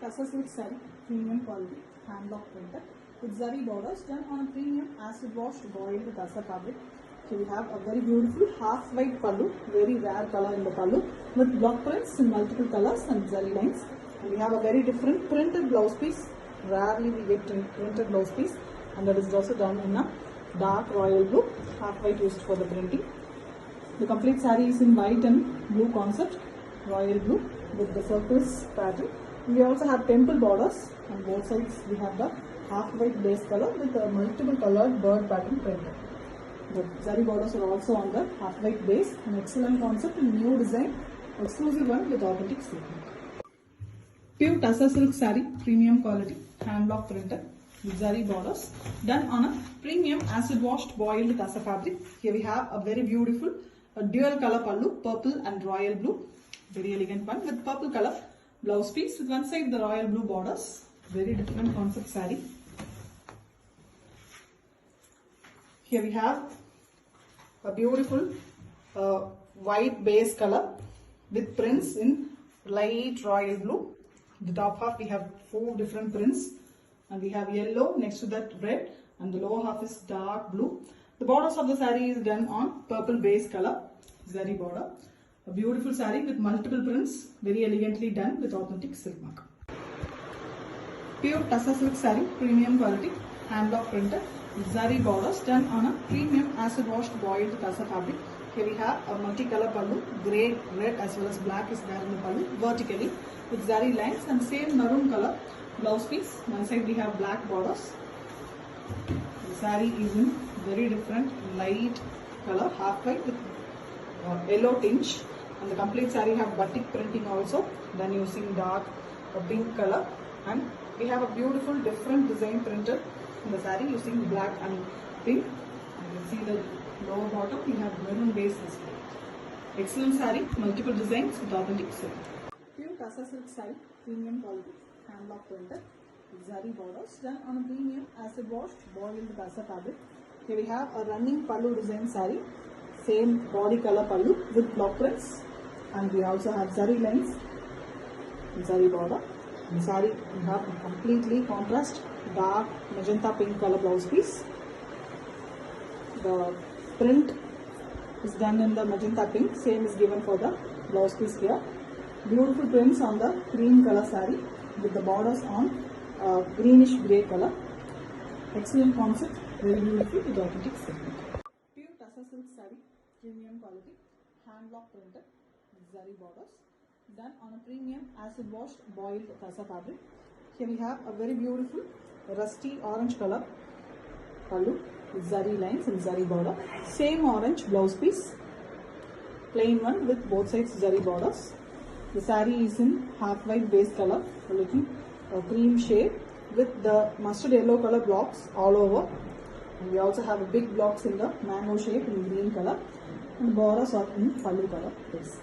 Tussar silk saree, premium quality, hand block printed with zari borders done on a premium acid washed boiled tussar fabric. So we have a very beautiful half white pallu, very rare color in the pallu with block prints in multiple colors and zari lines. And we have a very different printed blouse piece. Rarely we get printed blouse piece, and that is also done in a dark royal blue, half white used for the printing. The complete saree is in white and blue concept, royal blue with the circles pattern. We also have temple borders on both sides. We have the half white base color with a multiple colored bird pattern printed. The zari borders are also on the half white base, an excellent concept and new design, exclusive one with authentic silk. Pure tussar silk saree, premium quality, hand block printed with zari borders done on a premium acid washed boiled tussar fabric. Here we have a very beautiful dual color pallu, purple and royal blue, very elegant one with purple color blouse piece with one side the royal blue borders, very different concept saree. Here we have a beautiful white base color with prints in light royal blue. The top half we have 4 different prints, and we have yellow, next to that red, and the lower half is dark blue. The borders of the saree is done on purple base color, zari border. A beautiful saree with multiple prints, very elegantly done with authentic silk mark. Pure tussar silk saree, premium quality, hand block printed, zari borders done on a premium acid washed boiled tussar fabric. Here we have a multicolor pallu, grey, red as well as black is there in the pallu, vertically with zari lines and same maroon color blouse piece. One side we have black borders. The saree is in very different light color, half white with yellow tinge, and the complete saree have batik printing also done using dark pink color, and we have a beautiful different design printed in the saree using black and pink. You can see the lower bottom we have maroon base display. Excellent saree, multiple designs with authentic silk. Pure tussar silk saree, premium quality, hand block printed with zari borders done on a premium acid washed boiled tussar fabric. Here we have a running pallu design saree, same body color pallu with block prints, and we also have zari lines, zari border. The saree we have a completely contrast dark magenta pink color blouse piece. The print is done in the magenta pink, same is given for the blouse piece here. Beautiful prints on the cream color saree with the borders on greenish grey color. Excellent concept, very beautiful with authentic silk. Pure tussar silk saree, premium quality, hand block printed with zari borders done on a premium acid washed boiled tussar fabric. Here we have a very beautiful rusty orange color pallu with zari lines and zari border. Same orange blouse piece, plain one with both sides zari borders. The saree is in half white base color, a little cream shade with the mustard yellow color blocks all over. And we also have a big blocks in the mango shape in green color, and the borders are in pallu color base.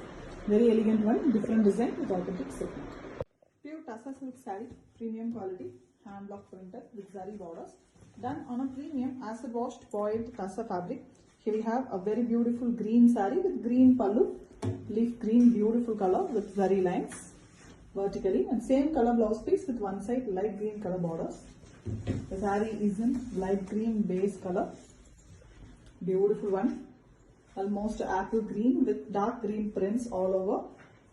Very elegant one, different design with authentic silk. Pure tussar silk saree, premium quality, hand block printed with zari borders done on a premium acid washed boiled tussar fabric. Here we have a very beautiful green saree with green pallu, leaf green, beautiful color with zari lines vertically, and same color blouse piece with one side light green color borders. The saree is in light green base color, beautiful one, almost apple green with dark green prints all over,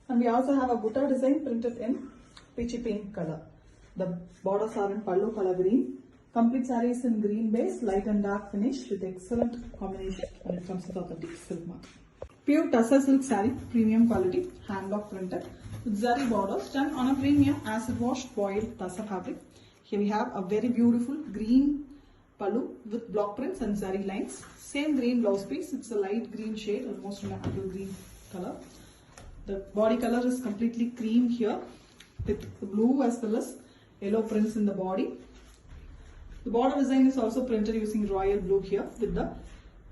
and we also have a butta design printed in peachy pink color. The borders are in pallu color green. Complete saree is in green base, light and dark finish with excellent combination when it comes to authentic silk mark. Pure tussar silk saree, premium quality, hand block printed with zari borders done on a premium acid washed boiled tussar fabric. Here we have a very beautiful green pallu with block prints and zari lines. Same green blouse piece, it's a light green shade, almost an apple green color. The body color is completely cream here with blue as well as yellow prints in the body. The border design is also printed using royal blue here with the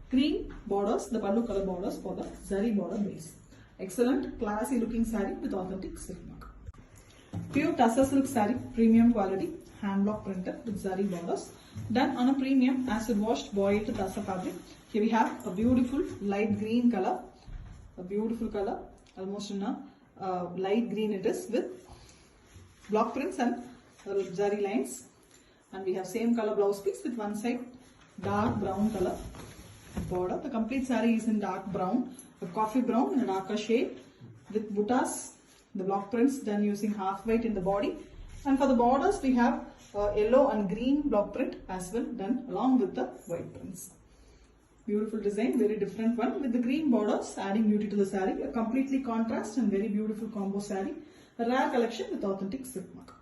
green borders, the pallu color borders for the zari border base. Excellent, classy looking saree with authentic silk mark. Pure tussar silk saree, premium quality, hand block printed with zari borders done on a premium acid washed boiled tussar fabric. Here we have a beautiful light green color, almost in a light green it is with block prints and zari lines. And we have same color blouse piece with one side dark brown color border. The complete saree is in dark brown, a coffee brown and a darker shade with buttas. The block prints done using half white in the body. And for the borders we have yellow and green block print as well done along with the white prints. Beautiful design, very different one with the green borders adding beauty to the saree. A completely contrast and very beautiful combo saree. A rare collection with authentic silk mark.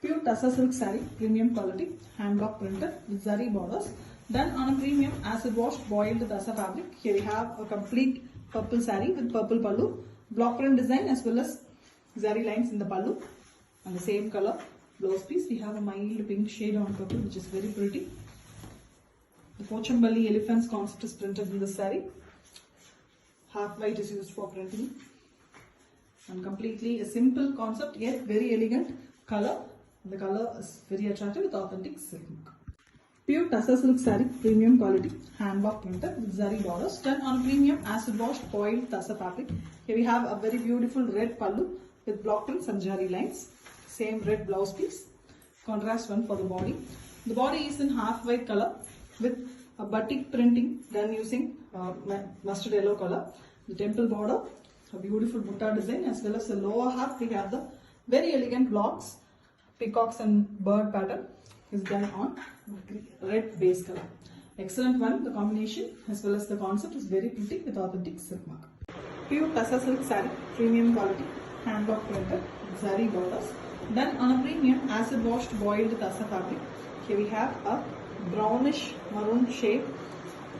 Pure Tussar silk saree, premium quality, hand block printed with zari borders, done on a premium acid washed boiled Tussar fabric. Here we have a complete purple saree with purple pallu, block print design as well as zari lines in the pallu, and the same color blouse piece. We have a mild pink shade on purple which is very pretty. The Pochambali elephants concept is printed in the saree. Half white is used for printing, and completely a simple concept yet very elegant color. The color is very attractive with authentic silk mark. Pure Tussar silk saree, premium quality, hand block printed with zari borders, done on premium acid washed boiled Tussar fabric. Here we have a very beautiful red pallu with block prints and zari lines. Same red blouse piece. Contrast one for the body. The body is in half white color with a batik printing done using mustard yellow color. The temple border, a beautiful butta design as well as the lower half. We have the very elegant blocks. Peacocks and bird pattern is done on red base color. Excellent one, the combination as well as the concept is very pretty with authentic silk mark. Pure Tussar silk saree, premium quality, hand block printed, zari borders, done on a premium acid washed boiled Tussar fabric. Here we have a brownish maroon shade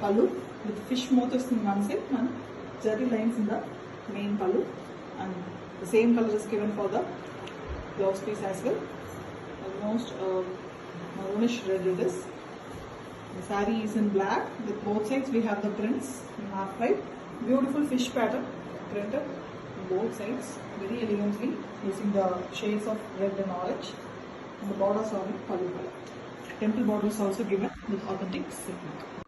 pallu with fish motifs in one side and zari lines in the main pallu, and the same color is given for the blouse piece as well. Almost maroonish red it is. The saree is in black with both sides we have the prints in half white. Beautiful fish pattern printed on both sides very elegantly using the shades of red and orange. And the borders are in pallu color. Temple border is also given with authentic silk mark.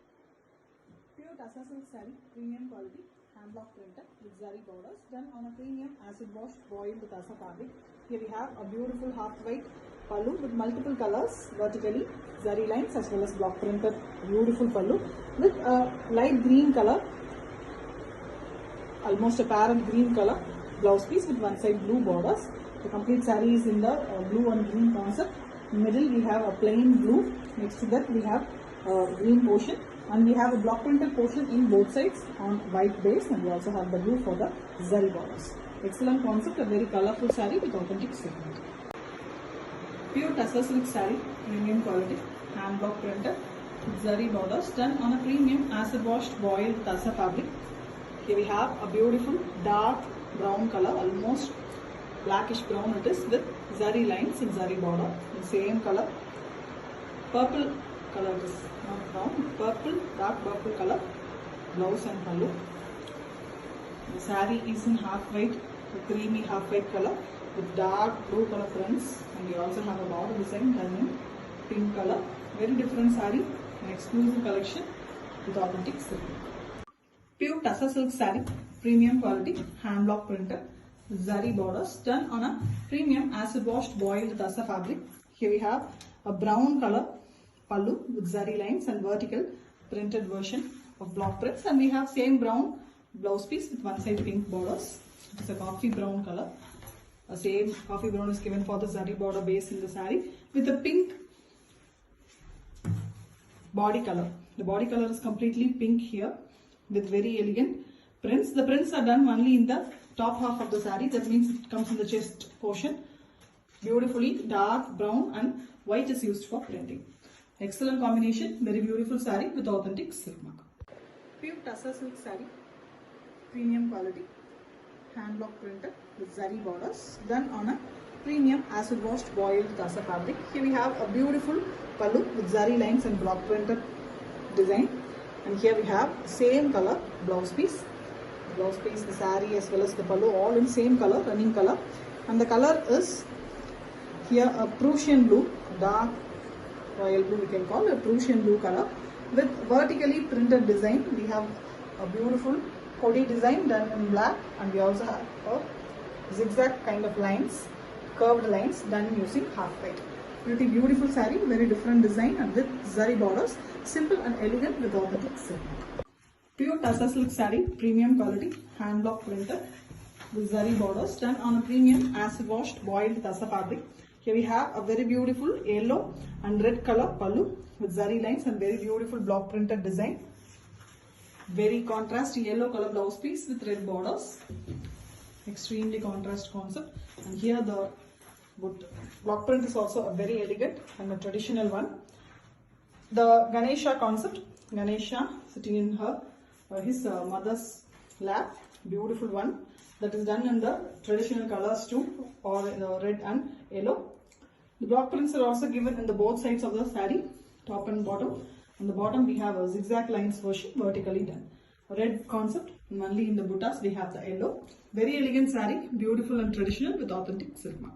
Pure Tussar silk saree, premium quality, hand block printed with zari borders, done on a premium acid washed boiled Tussar fabric. Here we have a beautiful half white pallu with multiple colors vertically, zari lines as well as block printed beautiful pallu with a light green color, almost a parent green color blouse piece with one side blue borders. The complete saree is in the blue and green concept. In the middle we have a plain blue, next to that we have a green portion, and we have a block printed portion in both sides on white base, and we also have the blue for the zari borders. Excellent concept, a very colorful saree with authentic silk. Pure Tussar silk saree, premium quality, hand block printed with zari borders, done on a premium acid washed boiled Tussar fabric. Here we have a beautiful dark brown color, almost blackish brown it is, with zari lines in zari border. The same color, purple color it is, not brown, purple, dark purple color, blouse and pallu. The saree is in half white, a creamy half white color with dark blue color prints, and we also have a border design done in pink color. Very different saree, an exclusive collection with authentic silk. Pure Tussar silk saree, premium quality, hand block printed, zari borders, done on a premium acid washed boiled Tussar fabric. Here we have a brown color pallu with zari lines and vertical printed version of block prints, and we have same brown blouse piece with one side pink borders. It's a coffee brown color. A same coffee brown is given for the zari border base in the saree with a pink body color. The body color is completely pink here with very elegant prints. The prints are done only in the top half of the saree, that means it comes in the chest portion. Beautifully dark brown and white is used for printing. Excellent combination, very beautiful saree with authentic silk mark. Pure Tussar silk saree, premium quality, hand block printed with zari borders, done on a premium acid washed boiled Tussar fabric. Here we have a beautiful pallu with zari lines and block printed design, and here we have same color blouse piece. The blouse piece, the saree as well as the pallu all in same color, running color, and the color is here a Prussian blue, dark royal blue we can call, a Prussian blue color with vertically printed design. We have a beautiful Kodi design done in black, and we also have a zigzag kind of lines curved lines done using half white. Pretty beautiful saree, very different design and with zari borders, simple and elegant with authentic silk. Pure Tassa silk saree, premium quality, hand block printed with zari borders done on a premium acid washed boiled Tassa fabric. Here we have a very beautiful yellow and red color pallu with zari lines and very beautiful block printed design. Very contrast yellow color blouse piece with red borders. Extremely contrast concept, and here the block print is also a very elegant and a traditional one. The Ganesha concept, Ganesha sitting in his mother's lap, beautiful one that is done in the traditional colors too, or in red and yellow. The block prints are also given in the both sides of the saree, top and bottom. On the bottom we have a zigzag lines version vertically done. Red concept, and only in the buttas we have the yellow. Very elegant saree, beautiful and traditional with authentic silk mark.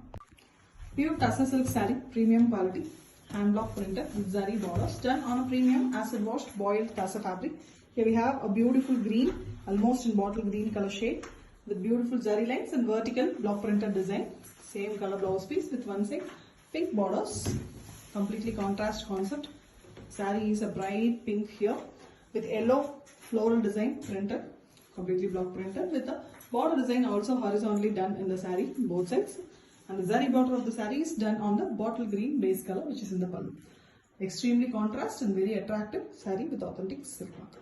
Pure Tassa silk saree, premium quality, hand block printed with zari borders done on a premium acid washed boiled Tassa fabric. Here we have a beautiful green, almost in bottle green color shade with beautiful zari lines and vertical block printed design. Same color blouse piece with one side pink borders, completely contrast concept. Saree is a bright pink here with yellow floral design printed, completely block printed with the border design also horizontally done in the saree both sides, and the zari border of the saree is done on the bottle green base color which is in the pallu. Extremely contrast and very attractive saree with authentic silk mark.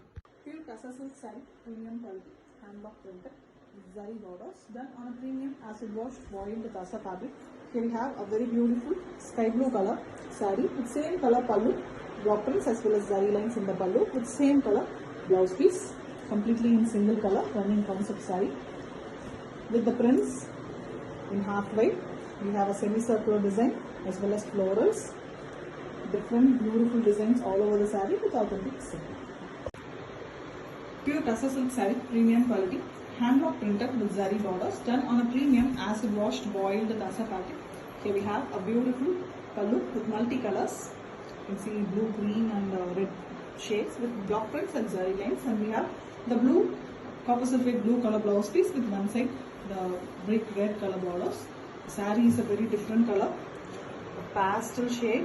Pure Tassa silk saree, premium quality, hand block printed with zari borders done on a premium acid washed boiled Tassa fabric. Here we have a very beautiful sky blue color saree with same color pallu, block prints as well as zari lines in the pallu with same color blouse piece, completely in single color running concept saree with the prints in half white. We have a semicircular design as well as florals, different beautiful designs all over the saree with authentic silk. Pure Tassa silk saree, premium quality, hand block printed with zari borders done on a premium acid washed boiled Tassa fabric. Here we have a beautiful pallu with multicolors. You can see blue, green and red shades with block prints and zari lines, and we have the blue copper sulphate blue color blouse piece with one side the brick red color borders. The saree is a very different color, a pastel shade,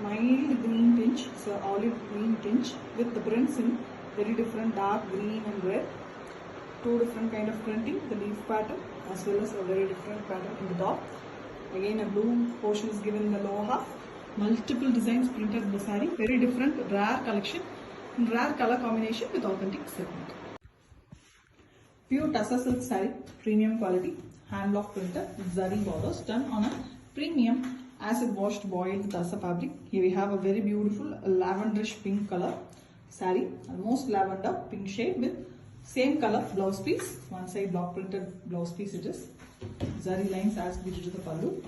mild green tinge, so olive green tinge with the prints in very different dark green and red. Two different kind of printing, the leaf pattern as well as a very different pattern in the top. Again a blue portion is given in the lower half. Multiple designs printed in the saree, very different, rare collection, rare color combination with authentic silk. Pure Tassa silk saree, premium quality, hand block printed with zari borders done on a premium acid washed boiled Tassa fabric. Here we have a very beautiful lavenderish pink color saree, almost lavender pink shade with same color blouse piece, one side block printed blouse piece it is. Zari lines as due to the pallu.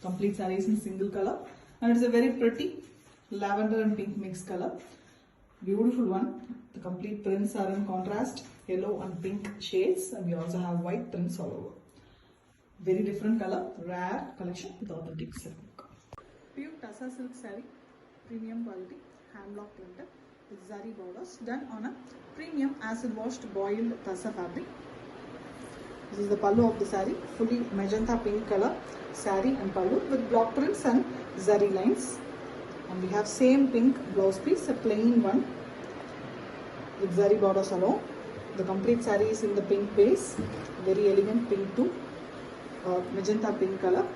Complete saree is in single color. And it's a very pretty lavender and pink mixed color. Beautiful one. The complete prints are in contrast, yellow and pink shades, and we also have white prints all over. Very different color, rare collection with authentic silk. Pure Tassa silk saree, premium quality, hand block printed with zari borders done on a premium acid washed boiled Tassa fabric. This is the pallu of the saree, fully magenta pink color saree and pallu with block prints and zari lines, and we have same pink blouse piece, a plain one with zari borders alone. The complete saree is in the pink base, very elegant pink too, magenta pink color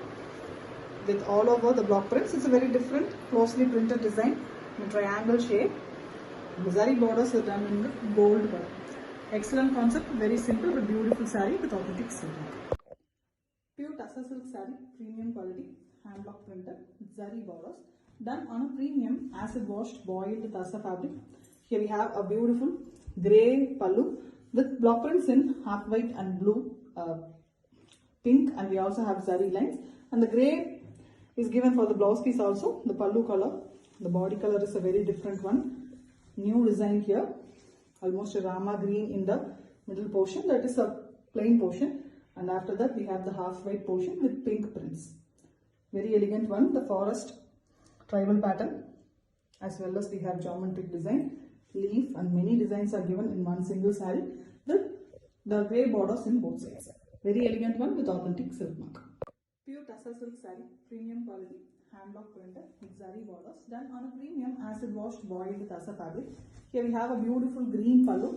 with all over the block prints. It's a very different closely printed design in a triangle shape. The zari borders are done in the gold color. Excellent concept, very simple but beautiful saree with authentic silk. Pure Tassa silk saree, premium quality, hand block printed with zari borders done on a premium acid washed boiled Tassa fabric. Here we have a beautiful grey pallu with block prints in half white and blue pink, and we also have zari lines, and the grey is given for the blouse piece also. The pallu color, the body color is a very different one. New design here, almost a rama green in the middle portion, that is a plain portion, and after that we have the half white portion with pink prints. Very elegant one, the forest tribal pattern, as well as we have geometric design, leaf, and many designs are given in one single saree with the grey borders in both sides. Very elegant one with authentic silk mark. Pure Tussar silk saree, premium quality, hand block printed with zari borders, done on a premium acid washed boiled Tussar fabric. Here we have a beautiful green pallu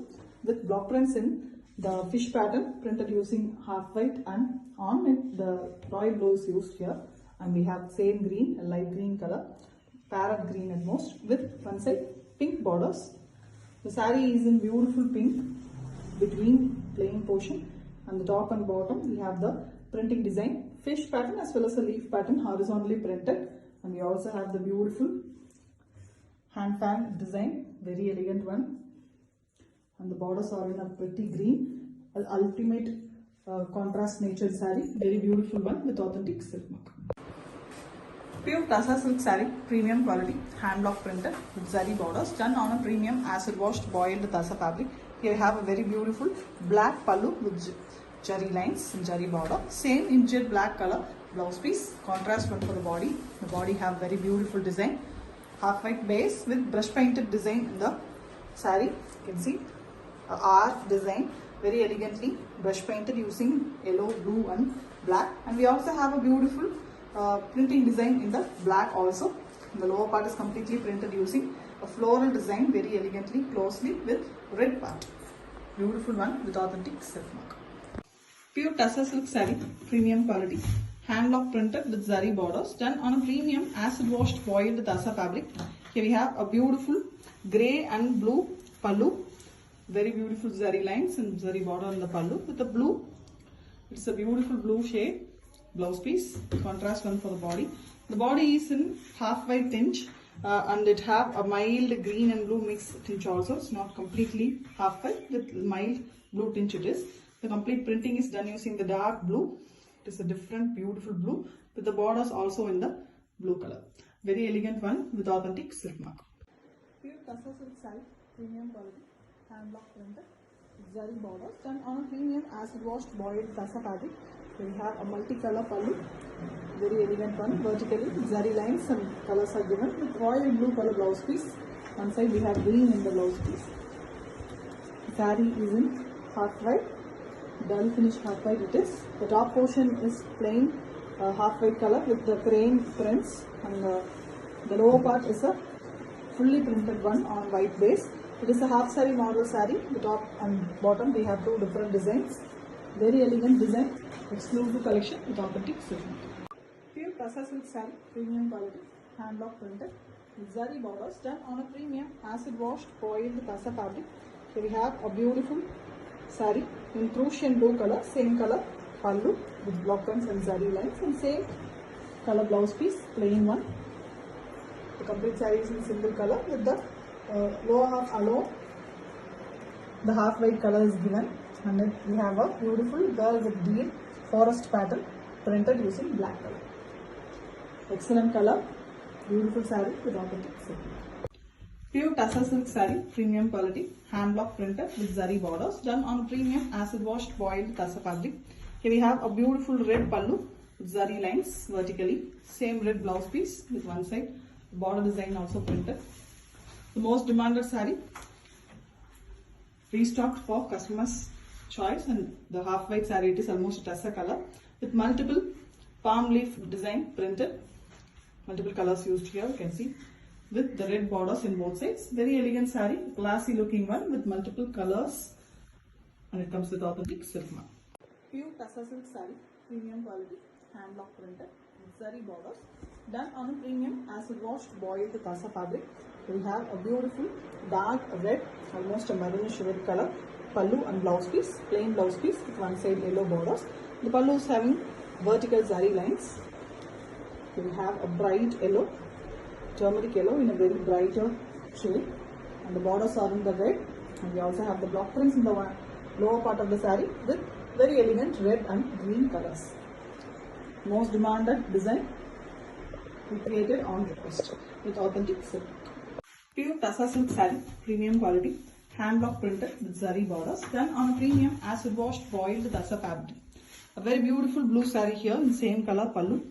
with block prints in the fish pattern printed using half white, and on it the royal blue is used here, and we have same green, a light green color, parrot green at most, with one side pink borders. The saree is in beautiful pink between plain portion, and the top and bottom we have the printing design, fish pattern as well as a leaf pattern horizontally printed, and we also have the beautiful hand fan design, very elegant one, and the borders are in a pretty green, ultimate contrast nature saree, very beautiful one with authentic silk mark. Pure Tussar silk saree, premium quality, hand block printed with zari borders, done on a premium acid washed boiled Tussar fabric. Here we have a very beautiful black pallu with jari lines and jari border, same in jet black color blouse piece, contrast one for the body. The body have very beautiful design, half white base with brush painted design in the saree. You can see art design, very elegantly brush painted using yellow, blue and black, and we also have a beautiful printing design in the black also. The lower part is completely printed using a floral design, very elegantly closely with red part. Beautiful one with authentic silk mark. Pure Tussar silk saree, premium quality, hand block printed with zari borders, done on a premium acid washed boiled Tussar fabric. Here we have a beautiful grey and blue pallu, very beautiful zari lines and zari border on the pallu with the blue. It's a beautiful blue shade blouse piece, contrast one for the body. The body is in half white tinge, and it have a mild green and blue mix tinge also. It's not completely half white, with mild blue tinge it is. The complete printing is done using the dark blue. It is a different beautiful blue with the borders also in the blue color. Very elegant one with authentic silk mark. Pure Tussar silk saree, premium quality, hand block printed with zari borders, done on a premium acid washed boiled Tussar fabric. We have a multicolor pallu, very elegant one, vertically zari lines and colors are given with royal blue color blouse piece. One side we have green in the blouse piece. The saree is in half white, dull finish half white it is. The top portion is plain half white color with the crane prints, and the lower part is a fully printed one on white base. It is a half saree model saree. The top and bottom we have two different designs. Very elegant design, exclusive collection with authentic silk. Pure Tussar silk saree, premium quality, hand block printed with zari borders, done on a premium acid washed boiled Tussar fabric. Here we have a beautiful saree in Prussian blue color, same color pallu with block prints and zari lines, and same color blouse piece, plain one. The complete saree is in single color with the lower half alone. The half white color is given, and then we have a beautiful girl with deep forest pattern printed using black color. Excellent color, beautiful saree with authentic silk. Pure Tussar silk saree, premium quality, hand block printed with zari borders, done on premium acid washed boiled Tussar fabric. Here we have a beautiful red pallu with zari lines vertically, same red blouse piece with one side, border design also printed. The most demanded saree, restocked for customers' choice, and the half white saree, it is almost a Tussar color with multiple palm leaf design printed, multiple colors used here, you can see, with the red borders in both sides. Very elegant saree, classy looking one with multiple colors, and it comes with authentic silk mark. Pure Tussar silk saree, premium quality, hand block printed with zari borders, done on a premium acid washed boiled Tussar fabric. We have a beautiful dark red, almost a maroonish red color pallu and blouse piece, plain blouse piece with one side yellow borders. The pallu is having vertical zari lines. We have a bright yellow, turmeric yellow in a very brighter shade, and the borders are in the red, and we also have the block prints in the lower part of the saree with very elegant red and green colors. Most demanded design we created on request with authentic silk. Pure Tussar silk saree, premium quality, hand block printed with zari borders, done on a premium acid washed boiled Tussar fabric. A very beautiful blue saree here in same color pallu,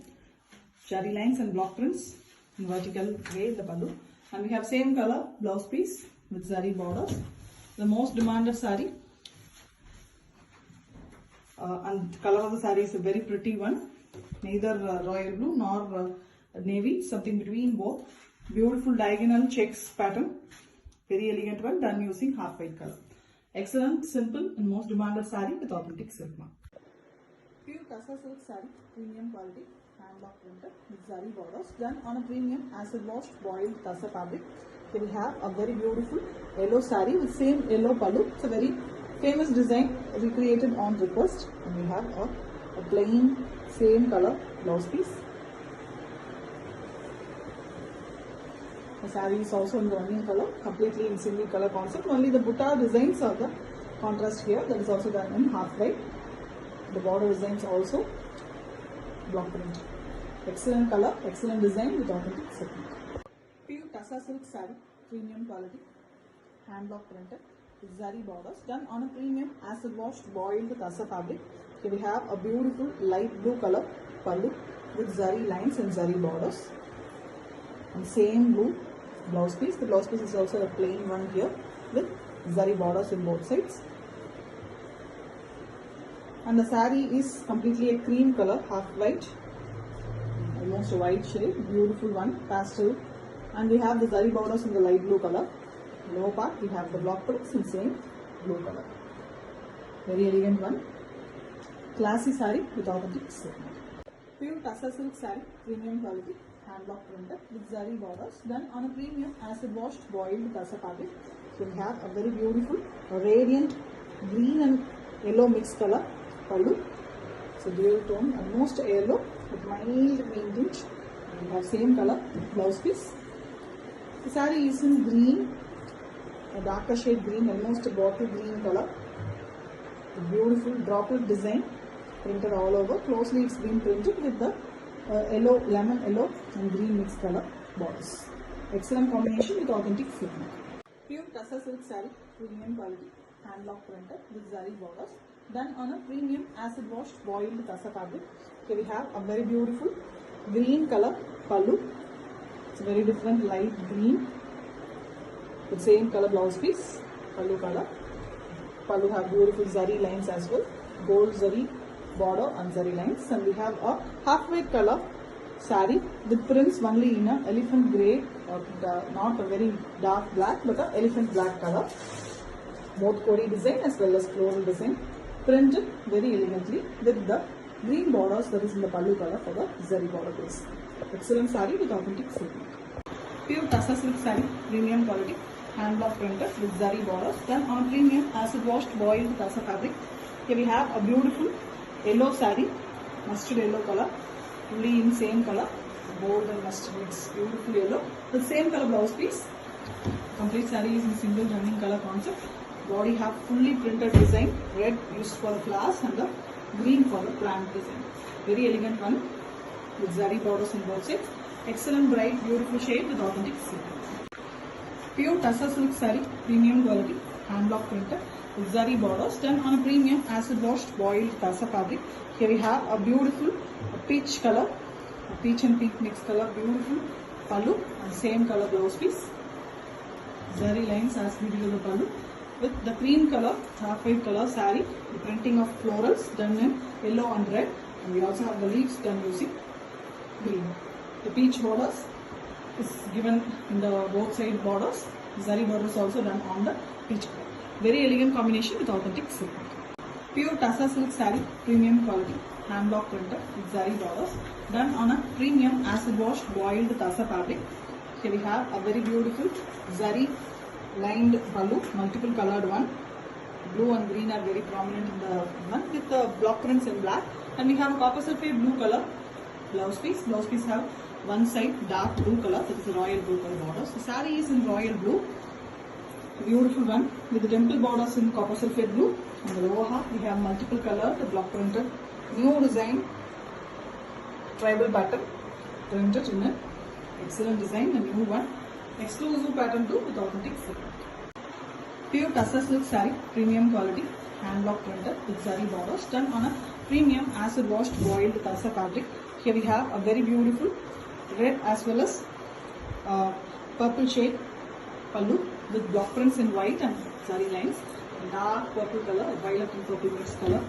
zari lines and block prints in vertical way the pallu, and we have same color blouse piece with zari borders. The most demanded saree, and the color of the saree is a very pretty one neither royal blue nor navy, something between both. Beautiful diagonal checks pattern, very elegant one, done using half white color. Excellent, simple and most demanded saree with authentic silk mark. Pure Tussar silk saree, premium quality, hand block printed with zari borders, done on a premium acid washed boiled Tussar fabric. Here we have a very beautiful yellow saree with same yellow pallu. It's a very famous design recreated on request, and we have a plain same color blouse piece. The saree is also in the running color, completely in single color concept. Only the butta designs are the contrast here. That is also done in half white. The border designs also block print. Excellent color, excellent design with authentic silk. Pure Tussar silk saree, premium quality, hand block printed with zari borders, done on a premium acid washed boiled Tussar fabric. Here we have a beautiful light blue color pallu with zari lines and zari borders, and same blue blouse piece. The blouse piece is also a plain one here with zari borders in both sides. And the saree is completely a cream color, half white, almost a white shade, beautiful one, pastel. And we have the zari borders in the light blue color. Lower part we have the block prints in same blue color. Very elegant one. Classy saree with authentic silk. Pure Tussar silk saree, premium quality, hand block printed with zari borders, done on a premium acid washed boiled Tussar fabric. So we have a very beautiful radiant green and yellow mixed color pallu. So dual tone, almost yellow with mild green tint. We have same color blouse piece. The saree is in green, a darker shade green, almost a bottle green color. A beautiful droplet design printed all over. Closely it's been printed with the yellow, lemon yellow and green mixed color borders. Excellent combination with authentic silk. Pure Tussar silk saree, premium quality, hand block printed with zari borders, done on a premium acid washed boiled Tussar fabric. Here we have a very beautiful green color pallu. It's a very different light green with same color blouse piece, pallu color. Pallu have beautiful zari lines as well, gold zari border and zari lines, and we have a half white color saree with prints only in a elephant grey, not a very dark black but a elephant black color. Both Kori design as well as floral design, printed very elegantly with the green borders that is in the pallu color for the zari border base. Excellent saree with authentic silk. Pure Tussar silk saree, premium quality, hand block printed with zari borders, done on a premium acid washed boiled Tussar fabric. Here we have a beautiful yellow saree, mustard yellow color, fully in same color, bold and mustard, it's beautiful yellow with same color blouse piece. Complete saree is in single running color concept. Body have fully printed design, red used for the flowers and the green for the plant design. Very elegant one with zari borders on both sides. Excellent bright beautiful shade with authentic silk. Pure Tussar silk saree, premium quality, hand block printed with zari borders, done on a premium acid washed boiled Tussar fabric. Here we have a beautiful peach color, a peach and pink mixed color, beautiful pallu and same color blouse piece. Zari lines as beautiful the pallu with the cream color, half white color saree, the printing of florals done in yellow and red, and we also have the leaves done using green. The peach borders is given in the both side borders. Zari borders also done on the peach color. Very elegant combination with authentic silk. Pure Tussar silk saree, premium quality, hand block printed with zari borders, done on a premium acid washed boiled Tussar fabric. Here we have a very beautiful zari lined pallu, multiple colored one. Blue and green are very prominent in the one with the block prints in black, and we have a copper sulphate blue color blouse piece. Blouse piece have one side dark blue color, that is a royal blue color borders. The saree is in royal blue, beautiful one with the temple borders in copper sulphate blue. On the lower half we have multiple color, the block printed, new design, tribal pattern printed in an excellent design, a new one, exclusive pattern too with authentic silk. Pure Tussar silk saree, premium quality, hand block printed with zari borders, done on a premium acid washed boiled Tussar fabric. Here we have a very beautiful red as well as purple shade pallu with block prints in white and zari lines, dark purple color, violet and purple mixed color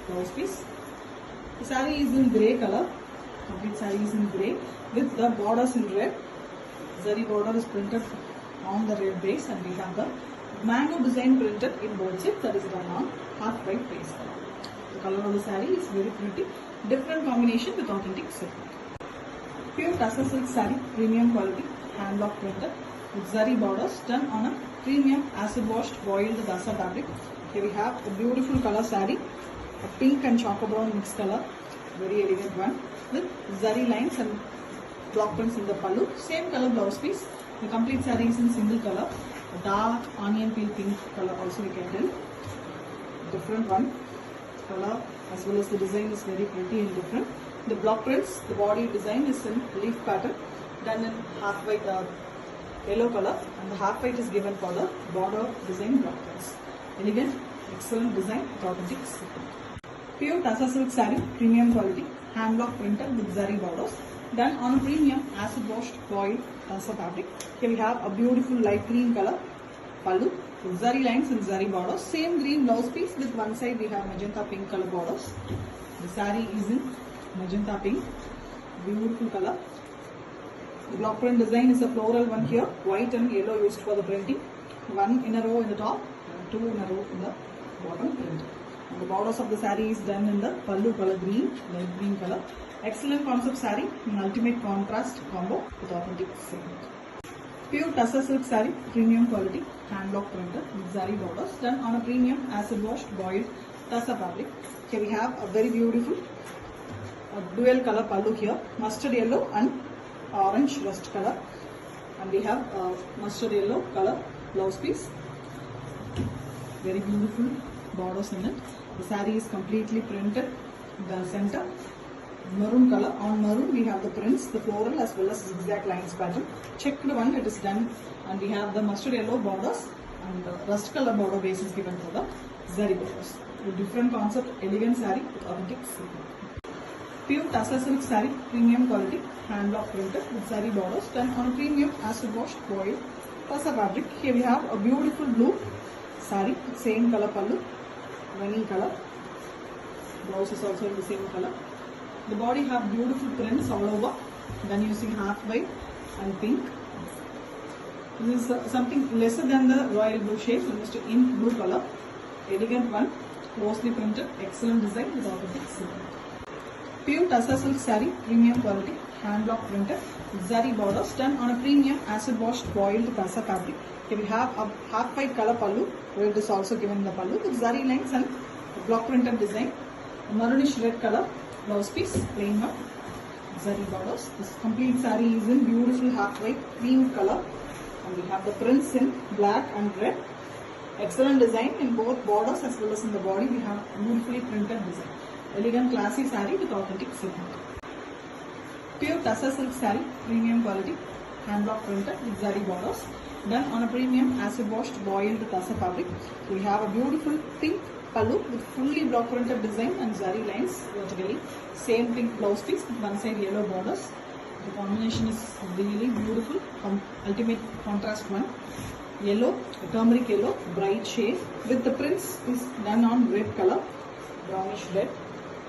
blouse piece. The saree is in grey color. Complete saree is in grey with the borders in red. Zari border is printed on the red base, and we have the mango design printed in both sides, that is done on half white base color. The color of the saree is very pretty. Different combination with authentic silk. Pure tussar silk saree, premium quality, hand block printed with zari borders done on a premium acid washed boiled dasa fabric. Here we have a beautiful color saree, a pink and chocolate brown mixed color, very elegant one with zari lines and block prints in the pallu. Same color blouse piece. The complete saree is in single color. A dark onion peel pink color also we can tell. Different one color as well as the design is very pretty and different. The block prints, the body design is in leaf pattern done in half white yellow color, and the half white is given for the border design block prints. Elegant, excellent design with authentic silk. Pure tussar silk saree, premium quality, hand block printed with zari borders done on a premium acid washed boiled tussar fabric. Here we have a beautiful light green color pallu with zari lines and zari borders. Same green blouse piece with one side we have magenta pink color borders. The saree is in magenta pink, beautiful color. The block print design is a floral one here, white and yellow used for the printing. One in a row in the top and two in a row in the bottom print. And the borders of the saree is done in the pallu color green, light green color. Excellent concept saree in ultimate contrast combo with authentic silk. Pure tussar silk saree, premium quality, hand block printed with zari borders done on a premium acid washed boiled tussar fabric. Here we have a very beautiful dual color pallu here, mustard yellow and orange rust color, and we have mustard yellow color blouse piece. Very beautiful borders in it. The saree is completely printed. The center maroon color, on maroon we have the prints, the floral as well as zigzag lines pattern. Checked one it is done, and we have the mustard yellow borders and the rust color border base is given for the zari borders. A different concept, elegant saree with authentic silk. Pure tussar silk saree, premium quality, hand block printed with zari borders done on a premium acid washed boiled tussar fabric. Here we have a beautiful blue saree, same color pallu, running color. Blouse is also in the same color. The body have beautiful prints all over, done using half white and pink. This is something lesser than the royal blue shade, almost in blue color. Elegant one, closely printed, excellent design with authentic silk. Pure tussar silk saree, premium quality, hand block printed, zari borders done on a premium acid washed boiled tussar fabric. Here we have a half white color pallu, where it is also given in the pallu with zari lines and block printed design. A maroonish red color blouse piece, plain one, zari borders. This complete saree is in beautiful half white cream color, and we have the prints in black and red. Excellent design in both borders as well as in the body. We have beautifully printed design. Elegant classy saree with authentic silk. Pure tussar silk saree, premium quality, hand block printed with zari borders done on a premium acid washed boiled tussar fabric. We have a beautiful pink pallu with fully block printed design and zari lines vertically. Same pink blouse piece with one side yellow borders. The combination is really beautiful, ultimate contrast one. Yellow, turmeric yellow, bright shade with the prints is done on red color, brownish red.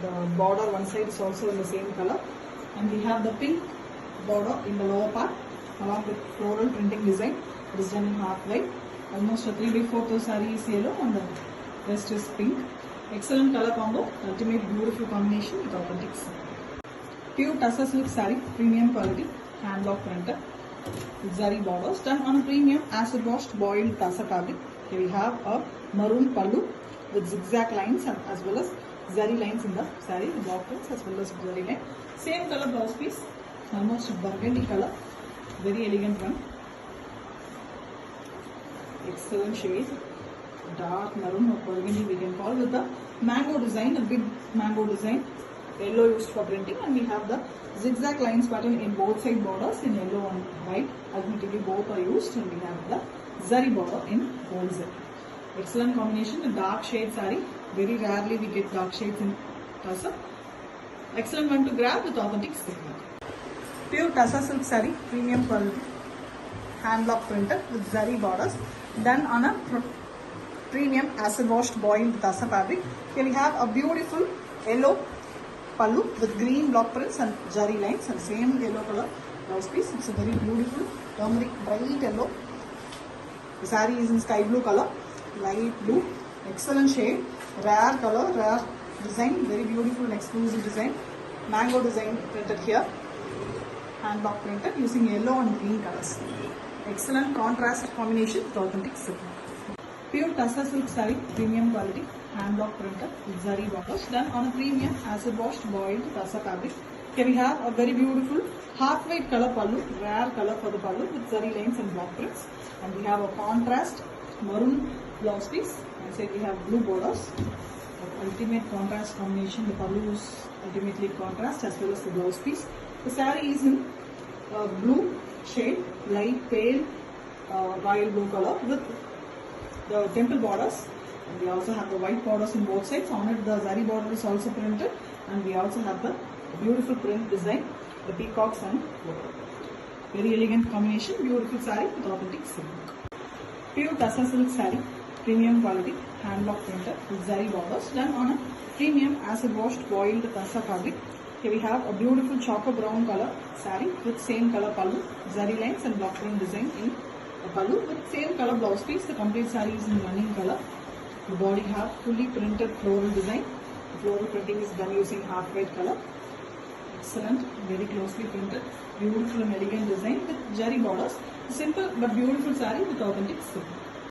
The border one side is also in the same color, and we have the pink border in the lower part along with floral printing design. It is done in half white. Almost a 3/4 of saree is yellow and the rest is pink. Excellent color combo, ultimate beautiful combination with authentic silk. Pure tussar silk saree, premium quality, hand block printed with zari borders done on a premium acid washed boiled tussar fabric. Here we have a maroon pallu with zigzag lines and as well as zari lines in the saree, block prints as well as zari line. Same color blouse piece, almost burgundy color, very elegant one. Excellent shade, dark maroon or burgundy we can call, with the mango design, a big mango design, yellow used for printing, and we have the zigzag lines pattern in both side borders in yellow and white. Ultimately both are used, and we have the zari border in whole set. Excellent combination, a dark shade saree. Very rarely we get dark shades in tussar. Excellent one to grab with authentic silk. Pure tussar silk saree, premium quality, hand block printed with zari borders done on a premium acid washed boiled tussar fabric. Here we have a beautiful yellow pallu with green block prints and zari lines and same yellow color blouse piece. It's a very beautiful turmeric bright yellow. The saree is in sky blue color, light blue, excellent shade, rare color, rare design, very beautiful and exclusive design. Mango design printed here, hand block printed using yellow and green colors. Excellent contrast combination with authentic silk. Pure Tussar silk saree, premium quality, hand block printed with zari borders, done on a premium acid washed boiled Tussar fabric. Here we have a very beautiful half white color pallu, rare color for the pallu with zari lines and block prints. And we have a contrast maroon blouse piece. Inside we have blue borders. Ultimate contrast combination. The pallu is ultimately contrast as well as the blouse piece. The saree is in blue shade, light pale royal blue color with the temple borders. And we also have the white borders in both sides. On it the zari border is also printed, and we also have the beautiful print design, the peacocks and very elegant combination. Beautiful saree with authentic silk. Pure Tussar silk saree, premium quality, hand block printed with zari borders, done on a premium acid washed boiled Tussar fabric. Here we have a beautiful chocolate brown color saree with same color pallu, zari lines and block print design in the pallu with same color blouse piece. The complete saree is in running color. The body have fully printed floral design. The floral printing is done using half white color. Excellent, very closely printed, beautiful and elegant design with zari borders. Simple but beautiful saree with authentic silk.